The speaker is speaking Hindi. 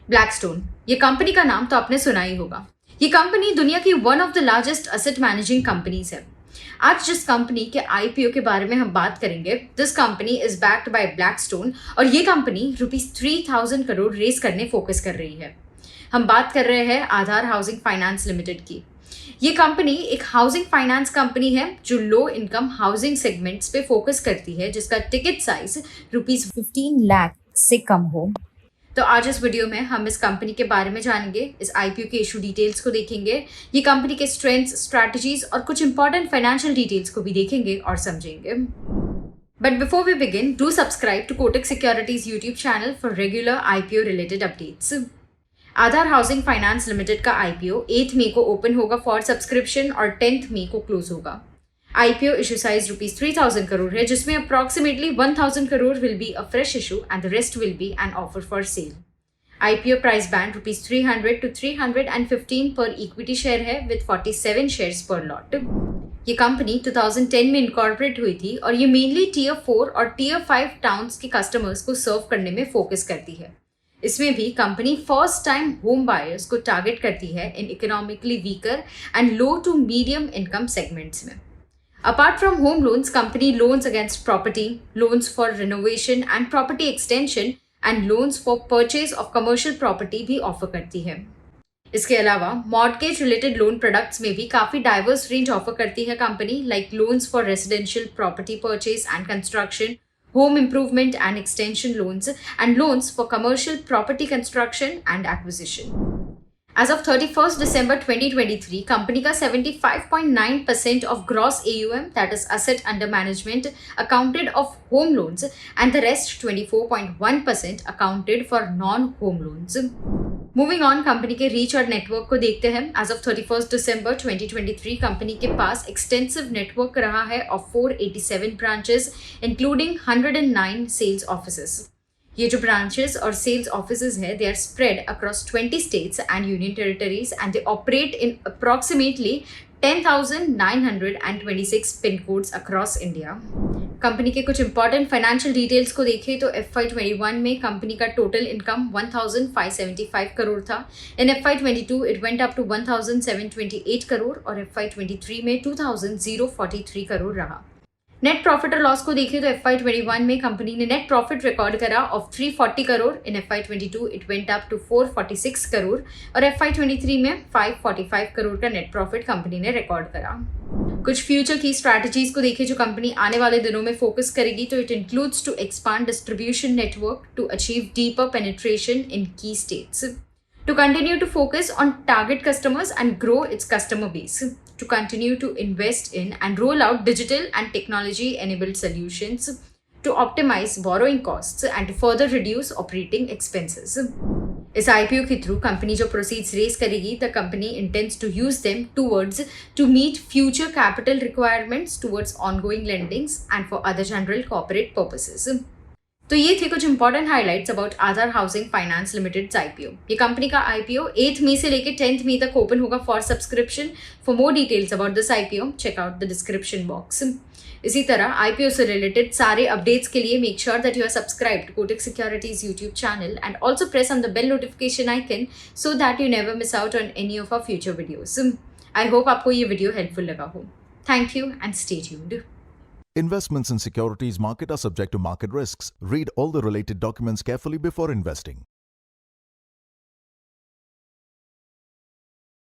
ब्लैकस्टोन, ये कंपनी का नाम तो आपने सुना ही होगा। ये कंपनी दुनिया की one of the largest asset managing companies है। आज जिस कंपनी के आईपीओ के बारे में हम बात करेंगे, this company is backed by Blackstone और ये कंपनी ₹3000 करोड़ रेस करने फोकस कर रही है। हम बात कर रहे हैं आधार हाउसिंग फाइनेंस लिमिटेड की। ये कंपनी एक हाउसिंग फाइनेंस कंपनी है जो लो इनकम हाउसिंग सेगमेंट्स पे फोकस करती है, जिसका टिकट साइज ₹15 लाख से कम हो। तो आज इस वीडियो में हम इस कंपनी के बारे में जानेंगे, इस आईपीओ के इशू डिटेल्स को देखेंगे, ये कंपनी के स्ट्रेंथ्स, स्ट्रैटेजीज और कुछ इंपॉर्टेंट फाइनेंशियल डिटेल्स को भी देखेंगे और समझेंगे। But before we begin, do subscribe to Kotak securities YouTube channel for regular IPO related updates. Aadhaar housing finance limited का आईपीओ 8 मई को ओपन होगा फॉर सब्सक्रिप्शन और 10 मई को क्लोज होगा। IPO issue size ₹3000 crore है, जिसमें approximately 1000 crore will be a fresh issue and the rest will be an offer for sale. IPO price band ₹300 to 315 per equity share है with 47 shares per lot. ये कंपनी 2010 में इनकॉर्पोरेट हुई थी और ये मेनली Tier 4 और Tier 5 टाउन्स के कस्टमर्स को सर्व करने में फोकस करती है। इसमें भी company first time home buyers को टारगेट करती है in economically weaker and low to medium income segments में। Apart from home loans, company loans against property, loans for renovation and property extension and loans for purchase of commercial property भी ऑफर करती है। इसके अलावा मॉर्गेज रिलेटेड लोन प्रोडक्ट्स में भी काफ़ी डाइवर्स रेंज ऑफर करती है company, like loans for residential property purchase and construction, home improvement and extension loans, and loans for commercial property construction and acquisition. As of 31st December 2023, company का 75.9% of gross AUM, that is asset under management, accounted of home loans and the rest 24.1% accounted for non-home loans. Moving on, company के रीच और नेटवर्क को देखते हैं। As of 31st December 2023, company के पास एक्सटेंसिव नेटवर्क रहा है of 487 branches, including 109 sales offices. ये जो ब्रांचेस और सेल्स ऑफिसेज है, they are spread across 20 states and union territories and they operate in approximately 10,926 pin codes across India. Company के कुछ इंपॉर्टेंट फाइनेंशियल डिटेल्स को देखें तो FY21 में कंपनी का टोटल इनकम 1,575 करोड़ था। In FY22 it went up to 1,728 crore और FY23 में 2,043 करोड़ रहा। नेट प्रॉफिट और लॉस को देखें तो FY21 में कंपनी ने नेट प्रॉफिट रिकॉर्ड करा of 340 crore. In FY22 it went up to 446 crore और FY23 में 545 करोड़ का नेट प्रॉफिट कंपनी ने रिकॉर्ड करा। कुछ फ्यूचर की स्ट्रैटेजीज को देखें जो कंपनी आने वाले दिनों में फोकस करेगी, तो it includes to expand distribution network to achieve deeper penetration in key states, to continue to focus on target customers and grow its customer base, to continue to invest in and roll out digital and technology enabled solutions, to optimize borrowing costs and to further reduce operating expenses. इस IPO के थ्रू कंपनी जो प्रोसीड्स रेस करेगी, the company intends to use them towards to meet future capital requirements towards ongoing lendings and for other general corporate purposes. तो ये थे कुछ important highlights about Aadhaar housing finance limited IPO. ये कंपनी का आईपीओ 8 मई से लेकर 10 मई तक ओपन होगा for subscription. For more details about this IPO, check out the description box. इसी तरह आईपीओ से रिलेटेड सारे अपडेट्स के लिए make sure that you are subscribe to Kotak securities YouTube channel and also press on the bell notification icon so that you never miss out on any of our future videos. I hope आपको ये वीडियो हेल्पफुल लगा हो। Thank you and stay tuned. Investments in securities market are subject to market risks. Read all the related documents carefully before investing.